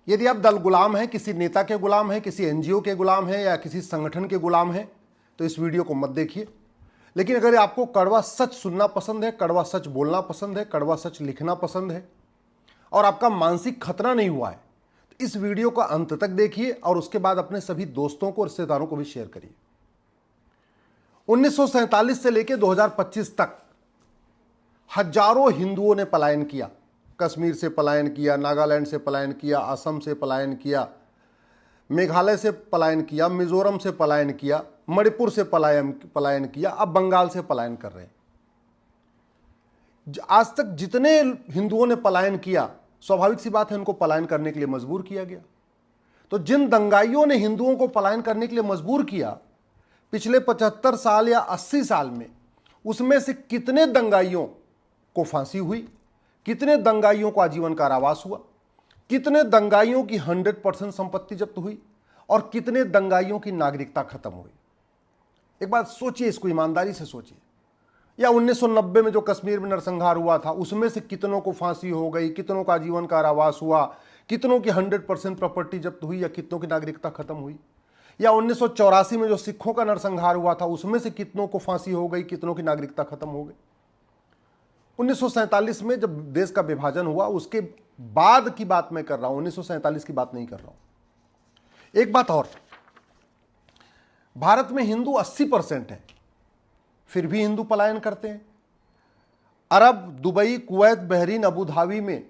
यदि आप दल गुलाम हैं, किसी नेता के गुलाम हैं, किसी एनजीओ के गुलाम हैं या किसी संगठन के गुलाम हैं, तो इस वीडियो को मत देखिए। लेकिन अगर आपको कड़वा सच सुनना पसंद है, कड़वा सच बोलना पसंद है, कड़वा सच लिखना पसंद है और आपका मानसिक खतरा नहीं हुआ है, तो इस वीडियो का अंत तक देखिए और उसके बाद अपने सभी दोस्तों को और रिश्तेदारों को भी शेयर करिए। 1947 से लेकर 2025 तक हजारों हिंदुओं ने पलायन किया। कश्मीर से पलायन किया, नागालैंड से पलायन किया, असम से पलायन किया, मेघालय से पलायन किया, मिजोरम से पलायन किया, मणिपुर से पलायन किया, अब बंगाल से पलायन कर रहे हैं। आज तक जितने हिंदुओं ने पलायन किया, स्वाभाविक सी बात है उनको पलायन करने के लिए मजबूर किया गया। तो जिन दंगाइयों ने हिंदुओं को पलायन करने के लिए मजबूर किया पिछले 75 साल या 80 साल में, उसमें से कितने दंगाइयों को फांसी हुई, कितने दंगाइयों को आजीवन कारावास हुआ, कितने दंगाइयों की 100% संपत्ति जब्त हुई और कितने दंगाइयों की नागरिकता खत्म हुई। एक बात सोचिए, इसको ईमानदारी से सोचिए। या 1990 में जो कश्मीर में नरसंहार हुआ था, उसमें से कितनों को फांसी हो गई, कितनों का आजीवन कारावास हुआ, कितनों की 100% प्रॉपर्टी जब्त हुई या कितनों की नागरिकता खत्म हुई। या 1984 में जो सिखों का नरसंहार हुआ था, उसमें से कितनों को फांसी हो गई, कितनों की नागरिकता खत्म हो गई। 1947 में जब देश का विभाजन हुआ, उसके बाद की बात मैं कर रहा हूं, 1947 की बात नहीं कर रहा हूं। एक बात और, भारत में हिंदू 80% है, फिर भी हिंदू पलायन करते हैं। Arab, Dubai, Kuwait, Bahrain, Abu Dhabi में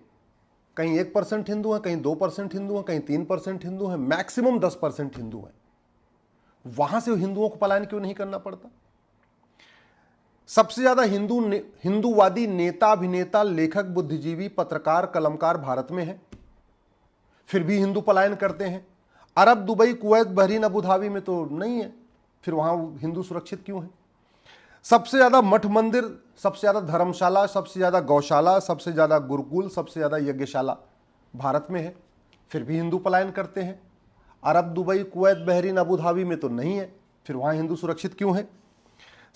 कहीं 1% हिंदू हैं, कहीं 2% हिंदू हैं, कहीं 3% हिंदू हैं, मैक्सिमम 10% हिंदू हैं। वहां से हिंदुओं को पलायन क्यों नहीं करना पड़ता? सबसे ज्यादा हिंदूवादी नेता, अभिनेता, लेखक, बुद्धिजीवी, पत्रकार, कलमकार भारत में है, फिर भी हिंदू पलायन करते हैं। Arab, Dubai, Kuwait, Bahrain, Abu Dhabi में तो नहीं है, फिर वहां हिंदू सुरक्षित क्यों है? सबसे ज्यादा मठ मंदिर, सबसे ज्यादा धर्मशाला, सबसे ज्यादा गौशाला, सबसे ज्यादा गुरुकुल, सबसे ज्यादा यज्ञशाला भारत में है, फिर भी हिंदू पलायन करते हैं। Arab, Dubai, Kuwait, Bahrain, Abu Dhabi में तो नहीं है, फिर वहां हिंदू सुरक्षित क्यों है?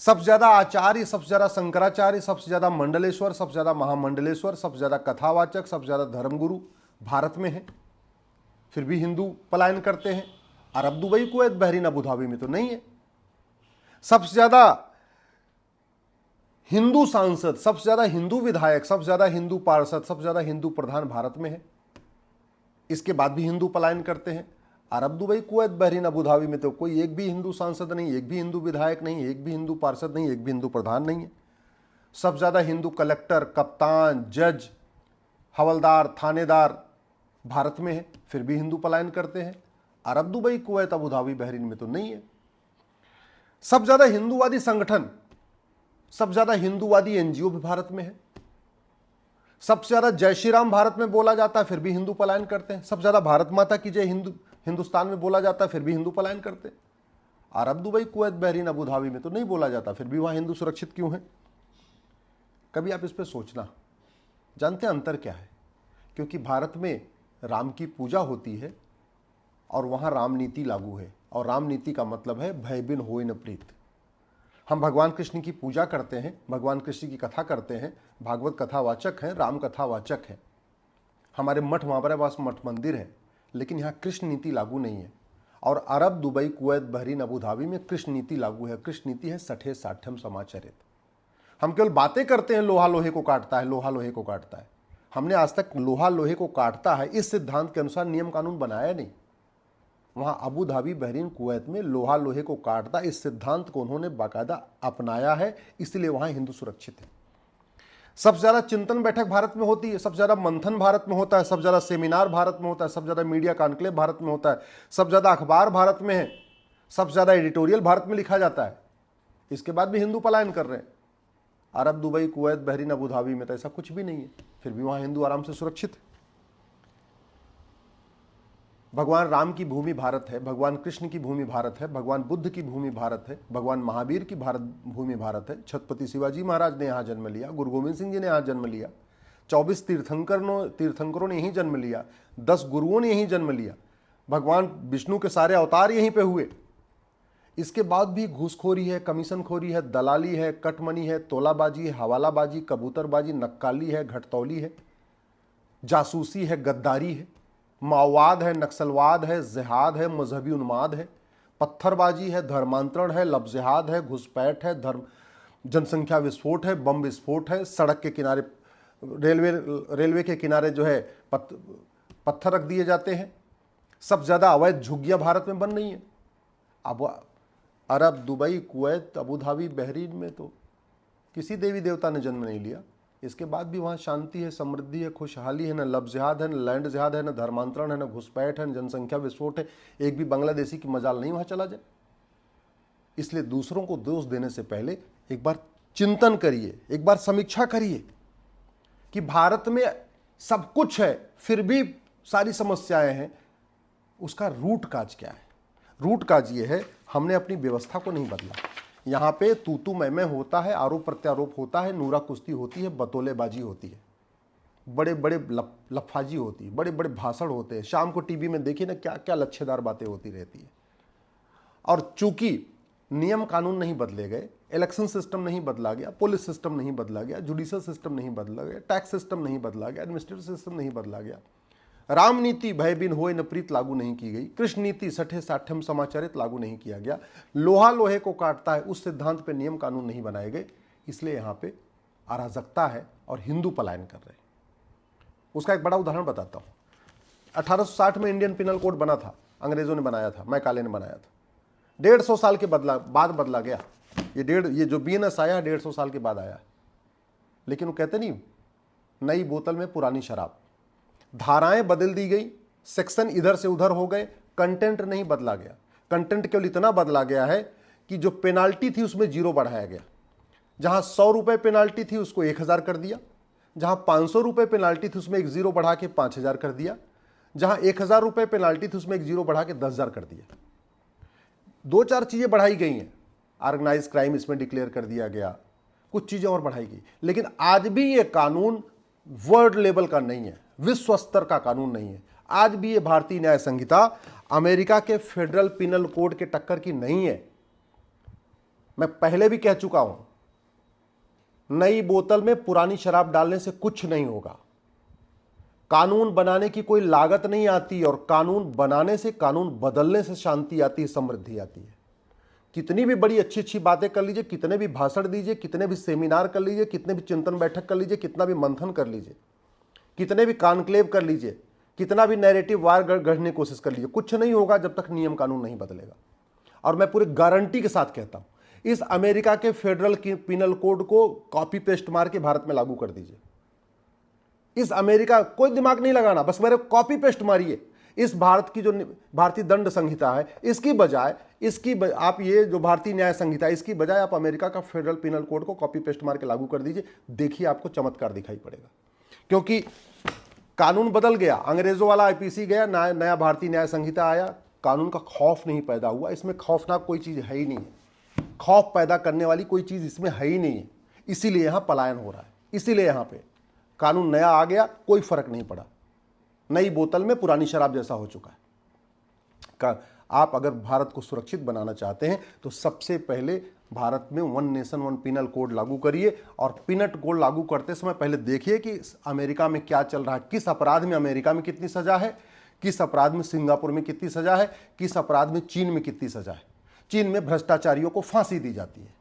सबसे ज्यादा आचार्य, सबसे ज्यादा शंकराचार्य, सबसे ज्यादा मंडलेश्वर, सबसे ज्यादा महामंडलेश्वर, सबसे ज्यादा कथावाचक, सबसे ज्यादा धर्मगुरु भारत में है, फिर भी हिंदू पलायन करते हैं। Arab, Dubai, Kuwait, Bahrain, Abu Dhabi में तो नहीं है। सबसे ज्यादा हिंदू सांसद, सबसे ज्यादा हिंदू विधायक, सबसे ज्यादा हिंदू पार्षद, सबसे ज्यादा हिंदू प्रधान भारत में है, इसके बाद भी हिंदू पलायन करते हैं। Arab, Dubai, Kuwait, Bahrain, Abu Dhabi में तो कोई एक भी हिंदू सांसद नहीं, एक भी हिंदू विधायक नहीं, एक भी हिंदू पार्षद नहीं, एक भी हिंदू प्रधान नहीं है। सबसे ज्यादा हिंदू कलेक्टर, कप्तान, जज, हवलदार, थानेदार भारत में है, फिर भी हिंदू पलायन करते हैं। Arab, Dubai, Kuwait, Abu Dhabi, Bahrain में तो नहीं है। सबसे ज्यादा हिंदूवादी संगठन, सबसे ज्यादा हिंदूवादी एनजीओ भी भारत में है। सबसे ज्यादा जय श्री राम भारत में बोला जाता है, फिर भी हिंदू पलायन करते हैं। सबसे ज्यादा भारत माता की जय हिंदुस्तान में बोला जाता है, फिर भी हिंदू पलायन करते हैं। Arab, Dubai, Kuwait, Bahrain, Abu Dhabi में तो नहीं बोला जाता, फिर भी वहां हिंदू सुरक्षित क्यों है? कभी आप इस पर सोचना। जानते हैं अंतर क्या है? क्योंकि भारत में राम की पूजा होती है और वहां राम नीति लागू है, और राम नीति का मतलब है भय बिन होय न प्रीत। हम भगवान कृष्ण की पूजा करते हैं, भगवान कृष्ण की कथा करते हैं, भागवत कथावाचक हैं, राम कथावाचक हैं, हमारे हमारे पास मठ मंदिर है, लेकिन यहाँ कृष्ण नीति लागू नहीं है। और Arab, Dubai, Kuwait, Bahrain, Abu Dhabi में कृष्ण नीति लागू है। कृष्ण नीति है सठे साठ्यम समाचरित। हम केवल बातें करते हैं, लोहा लोहे को काटता है, लोहा लोहे को काटता है। हमने आज तक लोहा लोहे को काटता है इस सिद्धांत के अनुसार नियम कानून बनाया नहीं। वहां अबू धाबी, बहरीन, कुवैत में लोहा लोहे को काटता, इस सिद्धांत को उन्होंने बाकायदा अपनाया है, इसलिए वहां हिंदू सुरक्षित है। सबसे ज्यादा चिंतन बैठक भारत में होती है, सबसे ज्यादा मंथन भारत में होता है, सबसे ज्यादा सेमिनार भारत में होता है, सबसे ज्यादा मीडिया कॉन्क्लेव भारत में होता है, सबसे ज्यादा अखबार भारत में है, सबसे ज्यादा एडिटोरियल भारत में लिखा जाता है। इसके बाद भी हिंदू पलायन कर रहे हैं। Arab, Dubai, Kuwait, Bahrain, Abu Dhabi में तो ऐसा कुछ भी नहीं है, फिर भी वहां हिंदू आराम से सुरक्षित है। भगवान राम की भूमि भारत है, भगवान कृष्ण की भूमि भारत है, भगवान बुद्ध की भूमि भारत है, भगवान महावीर की भूमि भारत है, छत्रपति शिवाजी महाराज ने यहाँ जन्म लिया, गुरु गोविंद सिंह जी ने यहाँ जन्म लिया, 24 तीर्थंकरों ने यहीं जन्म लिया, 10 गुरुओं ने यहीं जन्म लिया, भगवान विष्णु के सारे अवतार यहीं पे हुए। इसके बाद भी घूसखोरी है, कमीशनखोरी है, दलाली है, कटमनी है, तोलाबाजी है, हवालाबाजी, कबूतरबाजी, नक्काली है, घटतौली है, जासूसी है, गद्दारी है, माओवाद है, नक्सलवाद है, जिहाद है, मजहबी उन्माद है, पत्थरबाजी है, धर्मांतरण है, लफ्जिहाद है, घुसपैठ है, जनसंख्या विस्फोट है, बम विस्फोट है, सड़क के किनारे रेलवे के किनारे जो है पत्थर रख दिए जाते हैं। सबसे ज़्यादा अवैध झुग्गियाँ भारत में बन रही हैं। अब Arab, Dubai, Kuwait, Abu Dhabi, Bahrain में तो किसी देवी देवता ने जन्म नहीं लिया, इसके बाद भी वहाँ शांति है, समृद्धि है, खुशहाली है, न लव जिहाद है, न लैंड जिहाद है, न धर्मांतरण है, न घुसपैठ है, न जनसंख्या विस्फोट है। एक भी बांग्लादेशी की मजाल नहीं वहाँ चला जाए। इसलिए दूसरों को दोष देने से पहले एक बार चिंतन करिए, एक बार समीक्षा करिए कि भारत में सब कुछ है फिर भी सारी समस्याएं हैं। उसका रूट काज क्या है? रूट काज ये है, हमने अपनी व्यवस्था को नहीं बदला। यहाँ पे तू मैं होता है, आरोप प्रत्यारोप होता है, नूरा कुश्ती होती है, बतौलेबाजी होती है, बड़े बड़े लफाजी होती है, बड़े बड़े भाषण होते हैं। शाम को टीवी में देखिए ना, क्या क्या लच्छेदार बातें होती रहती है। और चूंकि नियम कानून नहीं बदले गए, इलेक्शन सिस्टम नहीं बदला गया, पुलिस सिस्टम नहीं बदला गया, जुडिशियल सिस्टम नहीं बदला गया, टैक्स सिस्टम नहीं बदला गया, एडमिनिस्ट्रेटिव सिस्टम नहीं बदला गया, राम नीति भय बिन होए न प्रीत लागू नहीं की गई, कृष्ण नीति सठे साठ्यम समाचरित लागू नहीं किया गया, लोहा लोहे को काटता है उस सिद्धांत पे नियम कानून नहीं बनाए गए, इसलिए यहाँ पे अराजकता है और हिंदू पलायन कर रहे हैं। उसका एक बड़ा उदाहरण बताता हूँ। 1860 में इंडियन पिनल कोड बना था, अंग्रेजों ने बनाया था, मैकाले ने बनाया था। 150 साल के बाद बदला गया। ये जो BNS आया 150 साल के बाद आया। लेकिन वो कहते नहीं, नई बोतल में पुरानी शराब। धाराएं बदल दी गई, सेक्शन इधर से उधर हो गए, कंटेंट नहीं बदला गया। कंटेंट केवल इतना बदला गया है कि जो पेनाल्टी थी उसमें 0 बढ़ाया गया। जहां 100 रुपए पेनाल्टी थी उसको 1000 कर दिया, जहां 500 रुपए पेनाल्टी थी उसमें एक 0 बढ़ा के 5000 कर दिया, जहां 1000 रुपए पेनाल्टी थी उसमें एक 0 बढ़ा के 10,000 कर दिया। 2-4 चीजें बढ़ाई गई हैं। ऑर्गेनाइज क्राइम इसमें डिक्लेयर कर दिया गया, कुछ चीजें और बढ़ाई गई। लेकिन आज भी ये कानून वर्ल्ड लेवल का नहीं है, विश्व स्तर का कानून नहीं है। आज भी ये भारतीय न्याय संहिता अमेरिका के फेडरल पिनल कोड के टक्कर की नहीं है। मैं पहले भी कह चुका हूं, नई बोतल में पुरानी शराब डालने से कुछ नहीं होगा। कानून बनाने की कोई लागत नहीं आती, और कानून बनाने से, कानून बदलने से शांति आती है, समृद्धि आती है। कितनी भी बड़ी अच्छी अच्छी बातें कर लीजिए, कितने भी भाषण दीजिए, कितने भी सेमिनार कर लीजिए, कितने भी चिंतन बैठक कर लीजिए, कितना भी मंथन कर लीजिए, कितने भी कॉन्क्लेव कर लीजिए, कितना भी नैरेटिव वार गढ़ने की कोशिश कर लीजिए, कुछ नहीं होगा जब तक नियम कानून नहीं बदलेगा। और मैं पूरी गारंटी के साथ कहता हूं, इस अमेरिका के फेडरल पिनल कोड को कॉपी पेस्ट मार के भारत में लागू कर दीजिए। इस अमेरिका, कोई दिमाग नहीं लगाना, बस मेरे कॉपी पेस्ट मारिए। इस भारत की जो भारतीय दंड संहिता है, इसकी बजाय आप ये जो भारतीय न्याय संहिता है, इसकी बजाय आप अमेरिका का फेडरल पिनल कोड को कॉपी पेस्ट मार के लागू कर दीजिए। देखिए आपको चमत्कार दिखाई पड़ेगा, क्योंकि कानून बदल गया। अंग्रेजों वाला IPC गया, नया भारतीय न्याय संहिता आया, कानून का खौफ नहीं पैदा हुआ। इसमें खौफनाक कोई चीज है ही नहीं है, खौफ पैदा करने वाली कोई चीज इसमें है ही नहीं है। इसीलिए यहां पलायन हो रहा है, इसीलिए यहां पे कानून नया आ गया, कोई फर्क नहीं पड़ा। नई बोतल में पुरानी शराब जैसा हो चुका है। आप अगर भारत को सुरक्षित बनाना चाहते हैं तो सबसे पहले भारत में 1 नेशन 1 पिनल कोड लागू करिए। और पिनल कोड लागू करते समय पहले देखिए कि अमेरिका में क्या चल रहा है, किस अपराध में अमेरिका में कितनी सजा है, किस अपराध में सिंगापुर में कितनी सजा है, किस अपराध में चीन में कितनी सजा है। चीन में भ्रष्टाचारियों को फांसी दी जाती है,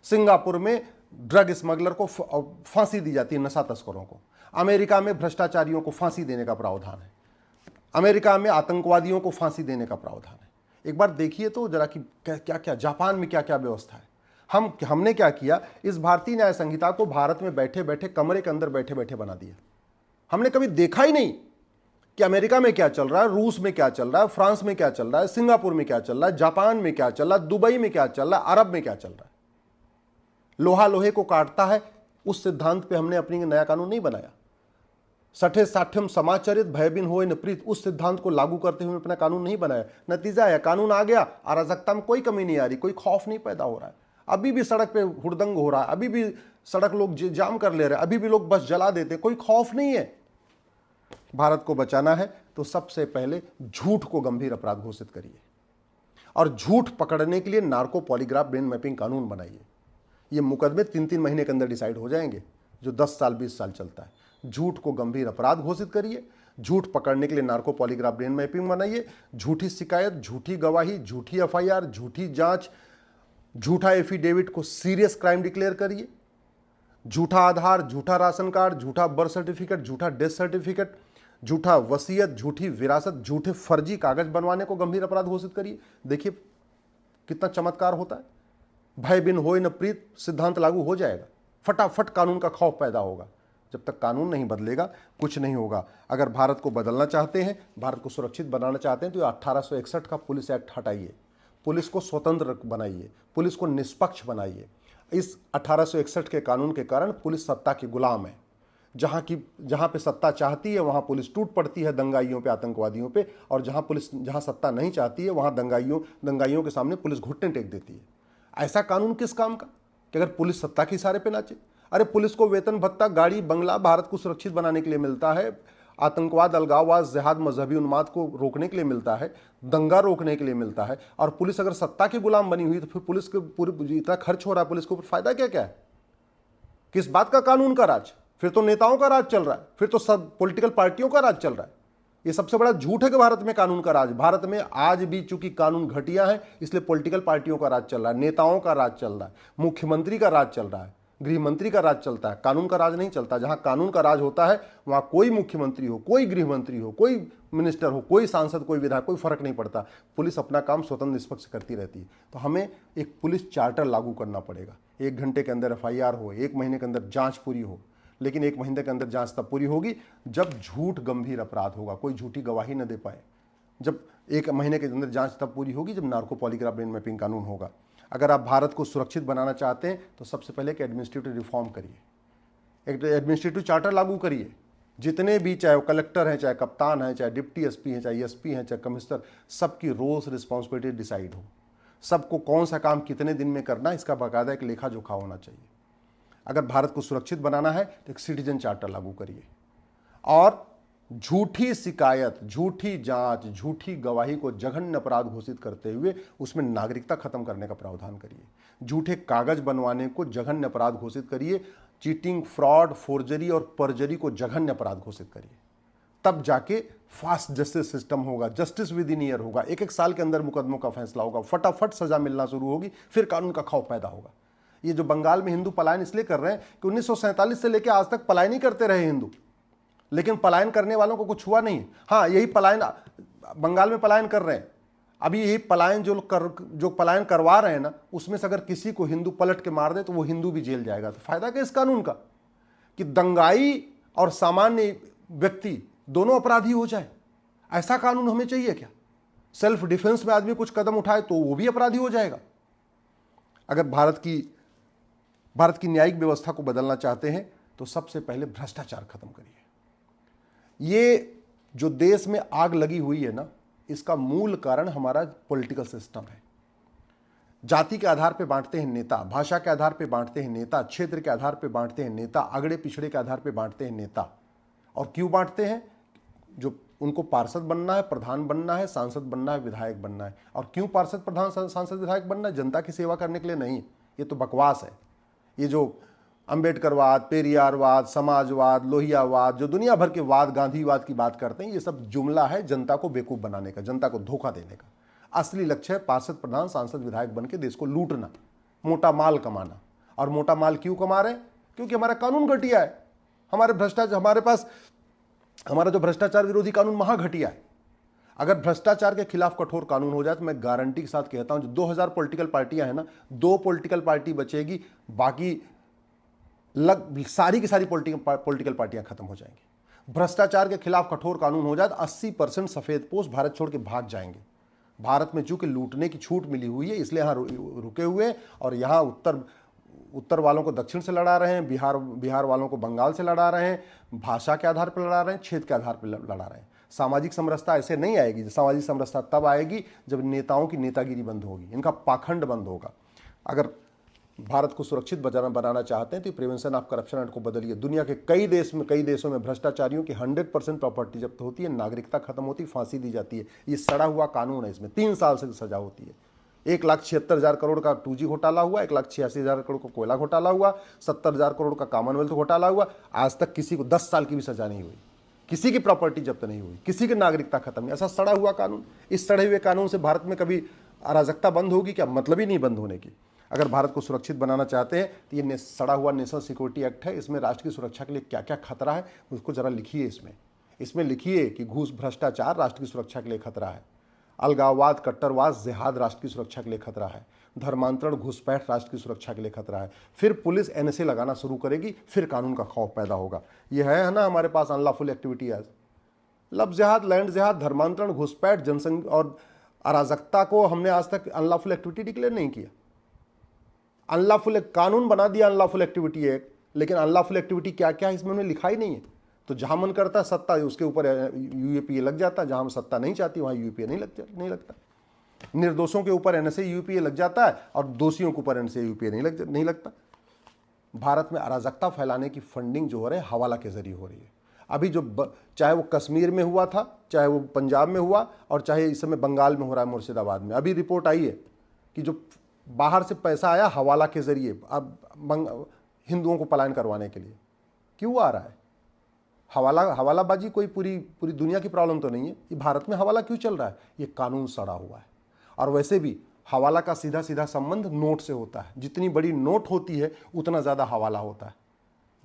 सिंगापुर में ड्रग स्मगलर को फांसी दी जाती है, नशा तस्करों को। अमेरिका में भ्रष्टाचारियों को फांसी देने का प्रावधान है, अमेरिका में आतंकवादियों को फांसी देने का प्रावधान है। एक बार देखिए तो जरा कि क्या क्या जापान में क्या क्या व्यवस्था है। हमने क्या किया, इस भारतीय न्याय संहिता को भारत में बैठे बैठे, कमरे के अंदर बैठे बैठे बना दिया। हमने कभी देखा ही नहीं कि अमेरिका में क्या चल रहा है, रूस में क्या चल रहा है, फ्रांस में क्या चल रहा है, सिंगापुर में क्या चल रहा है, जापान में क्या चल रहा है, दुबई में क्या चल रहा है, अरब में क्या चल रहा है। लोहा लोहे को काटता है, उस सिद्धांत पे हमने अपनी नया कानून नहीं बनाया। सठे साठ्यम समाचरित भय बिन होए न प्रीत, उस सिद्धांत को लागू करते हुए अपना कानून नहीं बनाया। नतीजा है कानून आ गया, अराजकता में कोई कमी नहीं आ रही, कोई खौफ नहीं पैदा हो रहा है। अभी भी सड़क पे हुड़दंग हो रहा है, अभी भी सड़क लोग जाम कर ले रहे हैं, अभी भी लोग बस जला देते, कोई खौफ नहीं है। भारत को बचाना है तो सबसे पहले झूठ को गंभीर अपराध घोषित करिए, और झूठ पकड़ने के लिए नार्को पॉलीग्राफ ब्रेन मैपिंग कानून बनाइए। ये मुकदमे 3-3 महीने के अंदर डिसाइड हो जाएंगे, जो 10 साल 20 साल चलता है। झूठ को गंभीर अपराध घोषित करिए, झूठ पकड़ने के लिए नार्को पॉलीग्राफ ब्रेन मैपिंग बनाइए, झूठी शिकायत, झूठी गवाही, झूठी एफआईआर, झूठी जांच, झूठा एफिडेविट को सीरियस क्राइम डिक्लेयर करिए, झूठा आधार, झूठा राशन कार्ड, झूठा बर्थ सर्टिफिकेट, झूठा डेथ सर्टिफिकेट, झूठा वसीयत, झूठी विरासत, झूठे फर्जी कागज बनवाने को गंभीर अपराध घोषित करिए। देखिए कितना चमत्कार होता है। भय बिन होय न प्रीत सिद्धांत लागू हो जाएगा, फटाफट कानून का खौफ पैदा होगा। जब तक कानून नहीं बदलेगा कुछ नहीं होगा। अगर भारत को बदलना चाहते हैं, भारत को सुरक्षित बनाना चाहते हैं, तो 1861 का पुलिस एक्ट हटाइए, पुलिस को स्वतंत्र बनाइए, पुलिस को निष्पक्ष बनाइए। इस 1861 के कानून के कारण पुलिस सत्ता की गुलाम है। जहां पे सत्ता चाहती है वहां पुलिस टूट पड़ती है दंगाइयों पे, आतंकवादियों पे, और जहां सत्ता नहीं चाहती है वहां दंगाइयों के सामने पुलिस घुटने टेक देती है। ऐसा कानून किस काम का कि अगर पुलिस सत्ता के इशारे पे नाचे। अरे पुलिस को वेतन भत्ता, गाड़ी बंगला भारत को सुरक्षित बनाने के लिए मिलता है, आतंकवाद, अलगाववाद, जिहाद, मजहबी उन्माद को रोकने के लिए मिलता है, दंगा रोकने के लिए मिलता है। और पुलिस अगर सत्ता की गुलाम बनी हुई तो फिर पुलिस के पूरे इतना खर्च हो रहा है, पुलिस के ऊपर फायदा क्या क्या है? किस बात का कानून का राज? फिर तो नेताओं का राज चल रहा है, फिर तो सब पॉलिटिकल पार्टियों का राज चल रहा है। ये सबसे बड़ा झूठ है कि भारत में कानून का राज। भारत में आज भी चूंकि कानून घटिया है इसलिए पॉलिटिकल पार्टियों का राज चल रहा है, नेताओं का राज चल रहा है, मुख्यमंत्री का राज चल रहा है, गृह मंत्री का राज चलता है, कानून का राज नहीं चलता। जहां कानून का राज होता है वहां कोई मुख्यमंत्री हो, कोई गृह मंत्री हो, कोई मिनिस्टर हो, कोई सांसद, कोई विधायक, कोई फर्क नहीं पड़ता। पुलिस अपना काम स्वतंत्र निष्पक्ष करती रहती है। तो हमें एक पुलिस चार्टर लागू करना पड़ेगा। 1 घंटे के अंदर एफआईआर हो, 1 महीने के अंदर जांच पूरी हो। लेकिन 1 महीने के अंदर जांच तब पूरी होगी जब झूठ गंभीर अपराध होगा, कोई झूठी गवाही न दे पाए। जब 1 महीने के अंदर जांच तब पूरी होगी जब नार्को पॉलीग्राफ ब्रेन मैपिंग कानून होगा। अगर आप भारत को सुरक्षित बनाना चाहते हैं तो सबसे पहले एक एडमिनिस्ट्रेटिव रिफॉर्म करिए, एक एडमिनिस्ट्रेटिव चार्टर लागू करिए। जितने भी, चाहे वो कलेक्टर हैं, चाहे कप्तान हैं, चाहे डिप्टी एसपी हैं, चाहे एसपी हैं, चाहे कमिश्नर, सबकी रोल्स रिस्पॉन्सिबिलिटी डिसाइड हो। सबको कौन सा काम कितने दिन में करना है इसका बाकायदा एक लेखा जोखा होना चाहिए। अगर भारत को सुरक्षित बनाना है तो एक सिटीजन चार्टर लागू करिए और झूठी शिकायत, झूठी जांच, झूठी गवाही को जघन्य अपराध घोषित करते हुए उसमें नागरिकता खत्म करने का प्रावधान करिए। झूठे कागज बनवाने को जघन्य अपराध घोषित करिए। चीटिंग, फ्रॉड, फोर्जरी और परजरी को जघन्य अपराध घोषित करिए। तब जाके फास्ट जस्टिस सिस्टम होगा, जस्टिस विद इन ईयर होगा, 1-1 साल के अंदर मुकदमों का फैसला होगा, फटाफट सजा मिलना शुरू होगी, फिर कानून का खौफ पैदा होगा। ये जो बंगाल में हिंदू पलायन इसलिए कर रहे हैं कि 1947 से लेकर आज तक पलायन ही करते रहे हिंदू, लेकिन पलायन करने वालों को कुछ हुआ नहीं। हाँ, यही पलायन बंगाल में पलायन कर रहे हैं। अभी यही पलायन जो पलायन करवा रहे हैं ना, उसमें से अगर किसी को हिंदू पलट के मार दे तो वो हिंदू भी जेल जाएगा। तो फायदा क्या इस कानून का कि दंगाई और सामान्य व्यक्ति दोनों अपराधी हो जाए? ऐसा कानून हमें चाहिए क्या? सेल्फ डिफेंस में आदमी कुछ कदम उठाए तो वो भी अपराधी हो जाएगा। अगर भारत की न्यायिक व्यवस्था को बदलना चाहते हैं तो सबसे पहले भ्रष्टाचार खत्म करिए। ये जो देश में आग लगी हुई है ना, इसका मूल कारण हमारा पॉलिटिकल सिस्टम है। जाति के आधार पे बांटते हैं नेता, भाषा के आधार पे बांटते हैं नेता, क्षेत्र के आधार पे बांटते हैं नेता, अगड़े पिछड़े के आधार पे बांटते हैं नेता। और क्यों बांटते हैं? जो उनको पार्षद बनना है, प्रधान बनना है, सांसद बनना है, विधायक बनना है। और क्यों पार्षद, प्रधान, सांसद, विधायक बनना है? जनता की सेवा करने के लिए नहीं। ये तो बकवास है। ये जो अंबेडकरवाद, पेरियारवाद, समाजवाद, लोहियावाद, जो दुनिया भर के वाद, गांधीवाद की बात करते हैं, ये सब जुमला है जनता को बेवकूफ़ बनाने का, जनता को धोखा देने का। असली लक्ष्य है पार्षद, प्रधान, सांसद, विधायक बन के देश को लूटना, मोटा माल कमाना। और मोटा माल क्यों कमा रहे हैं? क्योंकि हमारा कानून घटिया है। हमारा जो भ्रष्टाचार विरोधी कानून महाघटिया है। अगर भ्रष्टाचार के खिलाफ कठोर कानून हो जाए तो मैं गारंटी के साथ कहता हूं, जो 2000 पॉलिटिकल पार्टियां हैं ना, 2 पॉलिटिकल पार्टी बचेगी, बाकी सारी की सारी पॉलिटिकल पार्टियां खत्म हो जाएंगी। भ्रष्टाचार के खिलाफ कठोर कानून हो जाए तो 80% सफेदपोश भारत छोड़ के भाग जाएंगे। भारत में चूंकि लूटने की छूट मिली हुई है इसलिए यहाँ रुके हुए हैं, और यहाँ उत्तर वालों को दक्षिण से लड़ा रहे हैं, बिहार वालों को बंगाल से लड़ा रहे हैं, भाषा के आधार पर लड़ा रहे हैं, क्षेत्र के आधार पर लड़ा रहे हैं। सामाजिक समरसता ऐसे नहीं आएगी। सामाजिक समरसता तब आएगी जब नेताओं की नेतागिरी बंद होगी, इनका पाखंड बंद होगा। अगर भारत को सुरक्षित बनाना चाहते हैं तो प्रिवेंशन ऑफ करप्शन एक्ट को बदलिए। दुनिया के कई देशों में भ्रष्टाचारियों की 100% प्रॉपर्टी जब्त होती है, नागरिकता खत्म होती है, फांसी दी जाती है। ये सड़ा हुआ कानून है, इसमें 3 साल से सजा होती है। 1,76,000 करोड़ का 2G घोटाला हुआ, 1,86,000 करोड़ का कोयला घोटाला हुआ, 70,000 करोड़ का कॉमनवेल्थ घोटाला हुआ। आज तक किसी को 10 साल की भी सजा नहीं हुई। किसी की प्रॉपर्टी जब्त नहीं हुई, किसी की नागरिकता खत्म नहीं। ऐसा सड़ा हुआ कानून, इस सड़े हुए कानून से भारत में कभी अराजकता बंद होगी क्या? मतलब ही नहीं बंद होने की। अगर भारत को सुरक्षित बनाना चाहते हैं तो ये सड़ा हुआ नेशनल सिक्योरिटी एक्ट है, इसमें राष्ट्र की सुरक्षा के लिए क्या क्या खतरा है उसको जरा लिखिए। इसमें लिखिए कि घूस भ्रष्टाचार राष्ट्र की सुरक्षा के लिए खतरा है, अलगाववाद, कट्टरवाद, जिहाद राष्ट्र की सुरक्षा के लिए खतरा है, धर्मांतरण, घुसपैठ राष्ट्र की सुरक्षा के लिए खतरा है। फिर पुलिस एनएसए लगाना शुरू करेगी, फिर कानून का खौफ पैदा होगा। यह है ना हमारे पास अनलॉफुल एक्टिविटी एज लब जिहाद, लैंड जिहाद, धर्मांतरण, घुसपैठ, जनसंख्या और अराजकता को हमने आज तक अनलॉफुल एक्टिविटी डिक्लेयर नहीं किया। अनलॉफुल कानून बना दिया अनलॉफुल एक्टिविटी एक्ट, लेकिन अनलॉफुल एक्टिविटी क्या क्या है इसमें उन्होंने लिखा ही नहीं है। तो जहां मन करता है सत्ता उसके ऊपर यूएपीए लग जाता है, जहां हम सत्ता नहीं चाहती वहां यूएपीए नहीं लगता। निर्दोषों के ऊपर एनएसए यूपीए लग जाता है और दोषियों के ऊपर एनएसए यूपीए नहीं लगता। भारत में अराजकता फैलाने की फंडिंग जो हो रही है हवाला के जरिए हो रही है। अभी जो चाहे वो कश्मीर में हुआ था, चाहे वो पंजाब में हुआ, और चाहे इस समय बंगाल में हो रहा है, मुर्शिदाबाद में अभी रिपोर्ट आई है कि जो बाहर से पैसा आया हवाला के जरिए, अब हिंदुओं को पलायन करवाने के लिए क्यों आ रहा है? हवालाबाजी कोई पूरी दुनिया की प्रॉब्लम तो नहीं है, ये भारत में हवाला क्यों चल रहा है? ये कानून सड़ा हुआ है। और वैसे भी हवाला का सीधा सीधा संबंध नोट से होता है। जितनी बड़ी नोट होती है उतना ज़्यादा हवाला होता है।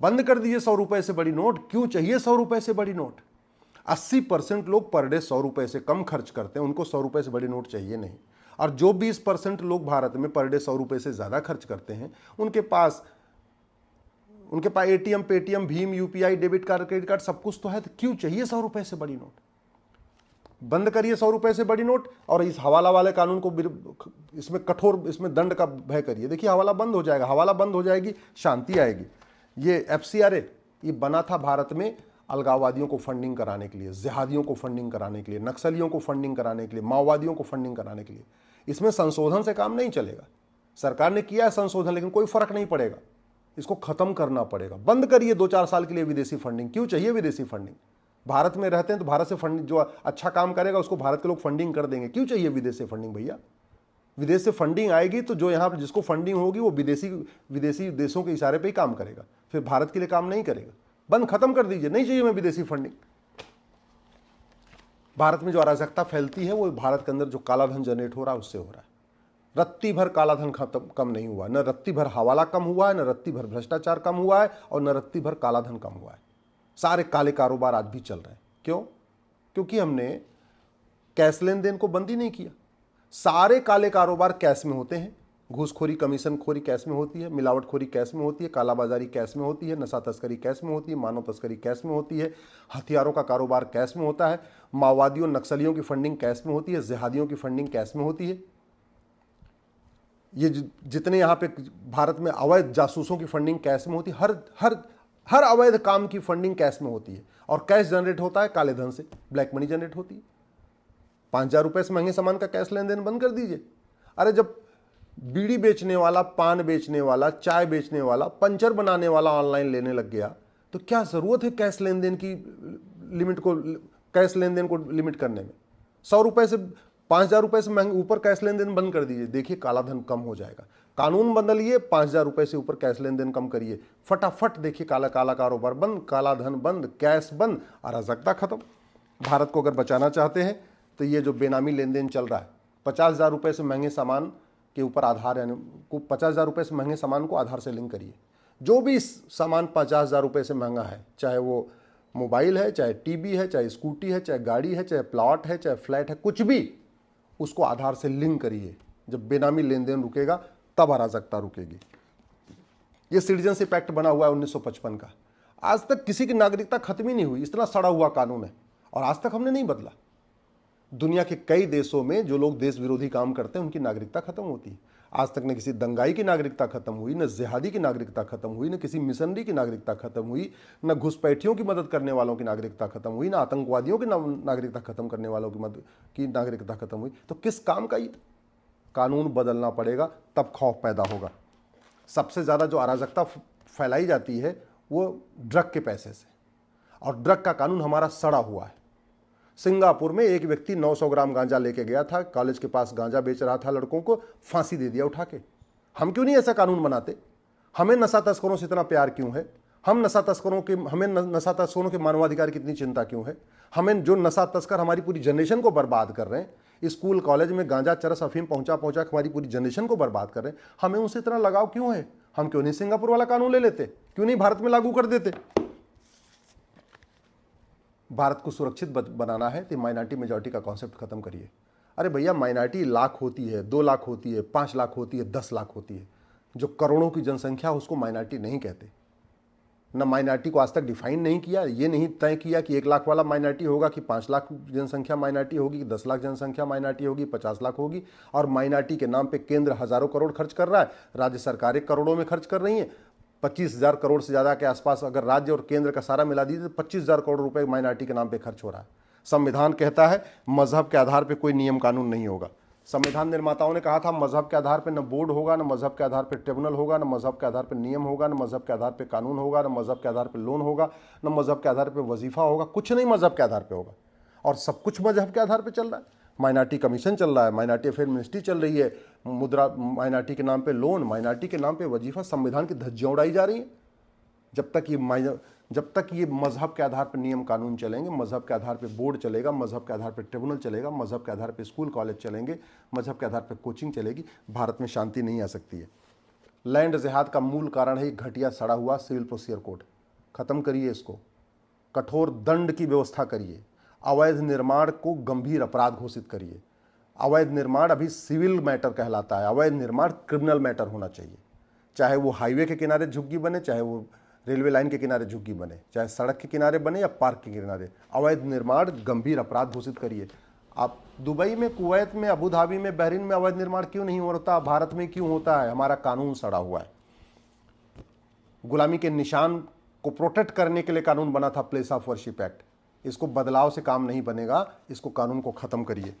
बंद कर दीजिए 100 रुपए से बड़ी नोट। क्यों चाहिए 100 रुपए से बड़ी नोट? 80% लोग पर डे 100 रुपए से कम खर्च करते हैं, उनको 100 रुपए से बड़ी नोट चाहिए नहीं। और जो 20% लोग भारत में पर डे 100 रुपए से ज़्यादा खर्च करते हैं उनके पास एटीएम, पेटीएम, भीम, UPI, debit card, credit card सब कुछ तो है, तो क्यों चाहिए 100 रुपए से बड़ी नोट? बंद करिए 100 रुपए से बड़ी नोट और इस हवाला वाले कानून को इसमें कठोर, इसमें दंड का भय करिए। देखिए हवाला बंद हो जाएगा, हवाला बंद हो जाएगी, शांति आएगी। ये एफसीआरए ये बना था भारत में अलगाववादियों को फंडिंग कराने के लिए, जिहादियों को फंडिंग कराने के लिए, नक्सलियों को फंडिंग कराने के लिए, माओवादियों को फंडिंग कराने के लिए। इसमें संशोधन से काम नहीं चलेगा। सरकार ने किया है संशोधन, लेकिन कोई फर्क नहीं पड़ेगा। इसको खत्म करना पड़ेगा। बंद करिए 2-4 साल के लिए विदेशी फंडिंग। क्यों चाहिए विदेशी फंडिंग? भारत में रहते हैं तो भारत से फंडिंग, जो अच्छा काम करेगा उसको भारत के लोग फंडिंग कर देंगे। क्यों चाहिए विदेश से फंडिंग भैया? विदेश से फंडिंग आएगी तो जो यहाँ पर जिसको फंडिंग होगी वो विदेशी देशों के इशारे पे ही काम करेगा, फिर भारत के लिए काम नहीं करेगा। बंद, खत्म कर दीजिए, नहीं चाहिए मैं विदेशी फंडिंग। भारत में जो अराजकता फैलती है वो भारत के अंदर जो काला धन जनरेट हो रहा है उससे हो रहा है। रत्ती भर काला धन कम नहीं हुआ, न रत्ती भर हवाला कम हुआ है, न रत्ती भर भ्रष्टाचार कम हुआ है, और न रत्ती भर काला धन कम हुआ है। सारे काले कारोबार आज भी चल रहे हैं। क्यों? क्योंकि हमने कैश लेन देन को बंद ही नहीं किया। सारे काले कारोबार कैश में होते हैं। घूसखोरी, कमीशन खोरी कैश में होती है, मिलावटखोरी कैश में होती है, कालाबाजारी कैश में होती है, नशा तस्करी कैश में होती है, मानव तस्करी कैश में होती है, हथियारों का कारोबार कैश में होता है, माओवादियों नक्सलियों की फंडिंग कैश में होती है, जिहादियों की फंडिंग कैश में होती है। ये जितने यहाँ पे भारत में अवैध जासूसों की फंडिंग कैश में होती है, हर अवैध काम की फंडिंग कैश में होती है। और कैश जनरेट होता है काले धन से, ब्लैक मनी जनरेट होती है। 5,000 रुपए से महंगे सामान का कैश लेन देन बंद कर दीजिए। अरे जब बीड़ी बेचने वाला, पान बेचने वाला, चाय बेचने वाला, पंचर बनाने वाला ऑनलाइन लेने लग गया तो क्या जरूरत है कैश लेन देन की कैश लेन देन को लिमिट करने में? 100 रुपए से 5,000 रुपए से महंगे ऊपर कैश लेन देन बंद कर दीजिए, देखिए काला धन कम हो जाएगा। कानून बदलिए, 5,000 रुपए से ऊपर कैश लेन देन कम करिए, फटाफट देखिए काला कारोबार बंद, काला धन बंद, कैश बंद, अराजकता खत्म। भारत को अगर बचाना चाहते हैं तो ये जो बेनामी लेन देन चल रहा है, 50,000 रुपए से महंगे सामान के ऊपर आधार, यानी 50,000 रुपए से महंगे सामान को आधार से लिंक करिए। जो भी सामान 50,000 रुपए से महंगा है, चाहे वो मोबाइल है, चाहे टीवी है, चाहे स्कूटी है, चाहे गाड़ी है, चाहे प्लॉट है, चाहे फ्लैट है, कुछ भी, उसको आधार से लिंक करिए। जब बेनामी लेन देन रुकेगा तब अराजकता रुकेगी। ये सिटीजनशिप एक्ट बना हुआ है 1955 का। आज तक किसी की नागरिकता खत्म ही नहीं हुई, इतना सड़ा हुआ कानून है, और आज तक हमने नहीं बदला। दुनिया के कई देशों में जो लोग देश विरोधी काम करते हैं उनकी नागरिकता खत्म होती है। आज तक न किसी दंगाई की नागरिकता खत्म हुई, न जिहादी की नागरिकता खत्म हुई, न किसी मिशनरी की नागरिकता खत्म हुई, न घुसपैठियों की मदद करने वालों की नागरिकता खत्म हुई, न आतंकवादियों की नागरिकता खत्म करने वालों की नागरिकता खत्म हुई। तो किस काम का ये? कानून बदलना पड़ेगा, तब खौफ पैदा होगा। सबसे ज़्यादा जो अराजकता फैलाई जाती है वो ड्रग के पैसे से, और ड्रग का कानून हमारा सड़ा हुआ है। सिंगापुर में एक व्यक्ति 900 ग्राम गांजा लेके गया था, कॉलेज के पास गांजा बेच रहा था लड़कों को, फांसी दे दिया उठा के। हम क्यों नहीं ऐसा कानून बनाते? हमें नशा तस्करों से इतना प्यार क्यों है? हमें नशा तस्करों के मानवाधिकार की इतनी चिंता क्यों है? हमें जो नशा तस्कर हमारी पूरी जनरेशन को बर्बाद कर रहे हैं, स्कूल कॉलेज में गांजा चरस अफीम पहुंचा हमारी पूरी जनरेशन को बर्बाद कर रहे हैं, हमें उनसे इतना लगाव क्यों है? हम क्यों नहीं सिंगापुर वाला कानून ले लेते? क्यों नहीं भारत में लागू कर देते? भारत को सुरक्षित बनाना है तो माइनॉरिटी मेजॉरिटी का कॉन्सेप्ट खत्म करिए। अरे भैया, माइनॉरिटी लाख होती है, 2 लाख होती है, 5 लाख होती है, 10 लाख होती है। जो करोड़ों की जनसंख्या उसको माइनॉरिटी नहीं कहते। न माइनॉरिटी को आज तक डिफाइन नहीं किया, ये नहीं तय किया कि 1 लाख वाला माइनॉरिटी होगा, कि 5 लाख जनसंख्या माइनॉरिटी होगी, कि 10 लाख जनसंख्या माइनॉरिटी होगी, 50 लाख होगी। और माइनॉरिटी के नाम पे केंद्र हजारों करोड़ खर्च कर रहा है, राज्य सरकारें करोड़ों में खर्च कर रही हैं। 25,000 करोड़ से ज़्यादा के आसपास अगर राज्य और केंद्र का सारा मिला दीजिए तो 25,000 करोड़ रुपए माइनॉरिटी के नाम पे खर्च हो रहा है। संविधान कहता है मजहब के आधार पे कोई नियम कानून नहीं होगा। संविधान निर्माताओं ने कहा था मजहब के आधार पे न बोर्ड होगा, न मजहब के आधार पे ट्रिब्यूनल होगा, न मजहब के आधार पे नियम होगा, न मजहब के आधार पे कानून होगा, न मजहब के आधार पे लोन होगा, न मजहब के आधार पे वजीफा होगा। कुछ नहीं मजहब के आधार पे होगा, और सब कुछ मजहब के आधार पे चल रहा है। माइनॉरिटी कमीशन चल रहा है, माइनॉरिटी अफेयर मिनिस्ट्री चल रही है, मुद्रा माइनॉरिटी के नाम पे लोन, माइनॉरिटी के नाम पे वजीफा, संविधान की धज्जियां उड़ाई जा रही है। जब तक ये मजहब के आधार पर नियम कानून चलेंगे, मजहब के आधार पर बोर्ड चलेगा, मजहब के आधार पर ट्रिब्यूनल चलेगा, मजहब के आधार पर स्कूल कॉलेज चलेंगे, मजहब के आधार पर कोचिंग चलेगी, भारत में शांति नहीं आ सकती है। लैंड जिहाद का मूल कारण है घटिया सड़ा हुआ सिविल प्रोसीजर कोड। खत्म करिए इसको, कठोर दंड की व्यवस्था करिए, अवैध निर्माण को गंभीर अपराध घोषित करिए। अवैध निर्माण अभी सिविल मैटर कहलाता है, अवैध निर्माण क्रिमिनल मैटर होना चाहिए। चाहे वो हाईवे के किनारे झुग्गी बने, चाहे वो रेलवे लाइन के किनारे झुग्गी बने, चाहे सड़क के किनारे बने या पार्क के किनारे, अवैध निर्माण गंभीर अपराध घोषित करिए। आप दुबई में, कुवैत में, अबू धाबी में, बहरीन में अवैध निर्माण क्यों नहीं होता? भारत में क्यों होता है? हमारा कानून सड़ा हुआ है। गुलामी के निशान को प्रोटेक्ट करने के लिए कानून बना था, प्लेस ऑफ वर्शिप एक्ट। इसको बदलाव से काम नहीं बनेगा, इसको कानून को खत्म करिए।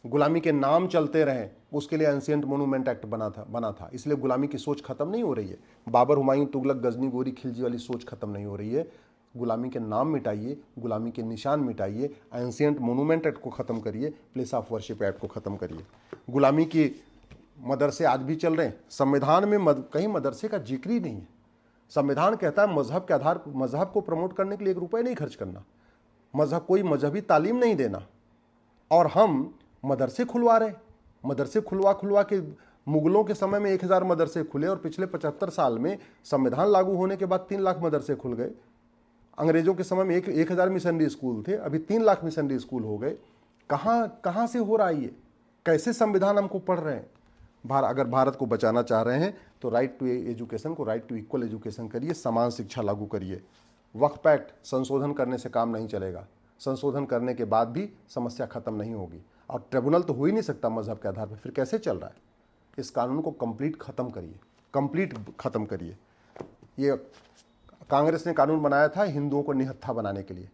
गुलामी के नाम चलते रहें, उसके लिए एंशिएंट मोनूमेंट एक्ट बना था, इसलिए गुलामी की सोच खत्म नहीं हो रही है। बाबर, हुमायूं, तुगलक, गजनी, गोरी, खिलजी वाली सोच खत्म नहीं हो रही है। गुलामी के नाम मिटाइए, गुलामी के निशान मिटाइए, एंशिएंट मोनूमेंट एक्ट को खत्म करिए, प्लेस ऑफ वर्शिप एक्ट को खत्म करिए। गुलामी की मदरसे आज भी चल रहे हैं, संविधान में कहीं मदरसे का जिक्र ही नहीं है। संविधान कहता है मजहब को प्रमोट करने के लिए 1 रुपये नहीं खर्च करना, कोई मजहबी तालीम नहीं देना, और हम मदरसे खुलवा रहे। मदरसे खुलवा के मुगलों के समय में 1,000 मदरसे खुले, और पिछले 75 साल में संविधान लागू होने के बाद 3 लाख मदरसे खुल गए। अंग्रेजों के समय में 1,000 मिशनरी स्कूल थे, अभी 3 लाख मिशनरी स्कूल हो गए। कहाँ से हो रहा है ये? कैसे संविधान हमको पढ़ रहे हैं? अगर भारत को बचाना चाह रहे हैं तो राइट टू एजुकेशन को राइट टू इक्वल एजुकेशन करिए, समान शिक्षा लागू करिए। वक्फ एक्ट संशोधन करने से काम नहीं चलेगा, संशोधन करने के बाद भी समस्या खत्म नहीं होगी, और ट्रिब्यूनल तो हो ही नहीं सकता मजहब के आधार पर, फिर कैसे चल रहा है? इस कानून को कंप्लीट खत्म करिए। ये कांग्रेस ने कानून बनाया था हिंदुओं को निहत्था बनाने के लिए।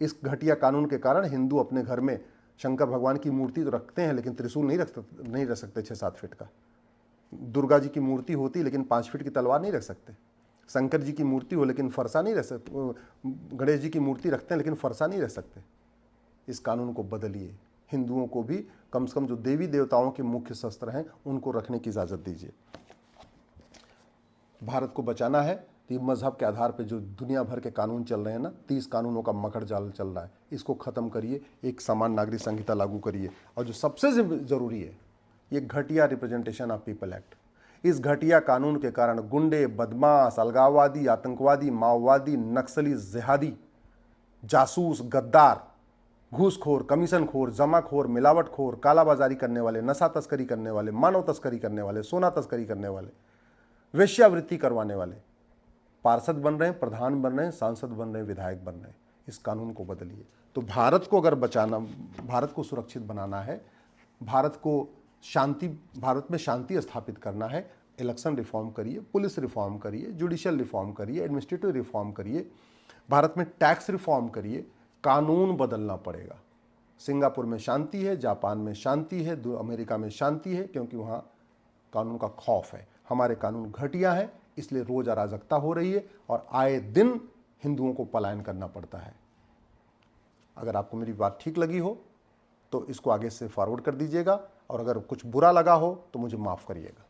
इस घटिया कानून के कारण हिंदू अपने घर में शंकर भगवान की मूर्ति तो रखते हैं, लेकिन त्रिशूल नहीं रख सकते 6-7 फीट का। दुर्गा जी की मूर्ति होती लेकिन 5 फीट की तलवार नहीं रख सकते। शंकर जी की मूर्ति हो लेकिन फरसा नहीं रख सकते। गणेश जी की मूर्ति रखते हैं लेकिन फरसा नहीं रख सकते। इस कानून को बदलिए, हिंदुओं को भी कम से कम जो देवी देवताओं के मुख्य शस्त्र हैं उनको रखने की इजाज़त दीजिए। भारत को बचाना है तो मजहब के आधार पे जो दुनिया भर के कानून चल रहे हैं ना, 30 कानूनों का मकड़ जाल चल रहा है, इसको ख़त्म करिए, एक समान नागरिक संहिता लागू करिए। और जो सबसे ज़रूरी है, ये घटिया रिप्रेजेंटेशन ऑफ पीपल एक्ट। इस घटिया कानून के कारण गुंडे, बदमाश, अलगाववादी, आतंकवादी, माओवादी, नक्सली, जिहादी, जासूस, गद्दार, घूसखोर, कमीशनखोर, जमाखोर, मिलावटखोर, कालाबाजारी करने वाले, नशा तस्करी करने वाले, मानव तस्करी करने वाले, सोना तस्करी करने वाले, वेश्यावृत्ति करवाने वाले पार्षद बन रहे हैं, प्रधान बन रहे हैं, सांसद बन रहे हैं, विधायक बन रहे हैं। इस कानून को बदलिए। तो भारत को अगर बचाना, भारत को सुरक्षित बनाना है, भारत में शांति स्थापित करना है, इलेक्शन रिफॉर्म करिए, पुलिस रिफॉर्म करिए, जुडिशियल रिफॉर्म करिए, एडमिनिस्ट्रेटिव रिफॉर्म करिए, भारत में टैक्स रिफॉर्म करिए, कानून बदलना पड़ेगा। सिंगापुर में शांति है, जापान में शांति है, अमेरिका में शांति है, क्योंकि वहाँ कानून का खौफ है। हमारे कानून घटिया है, इसलिए रोज अराजकता हो रही है और आए दिन हिंदुओं को पलायन करना पड़ता है। अगर आपको मेरी बात ठीक लगी हो तो इसको आगे से फॉरवर्ड कर दीजिएगा, और अगर कुछ बुरा लगा हो तो मुझे माफ़ करिएगा।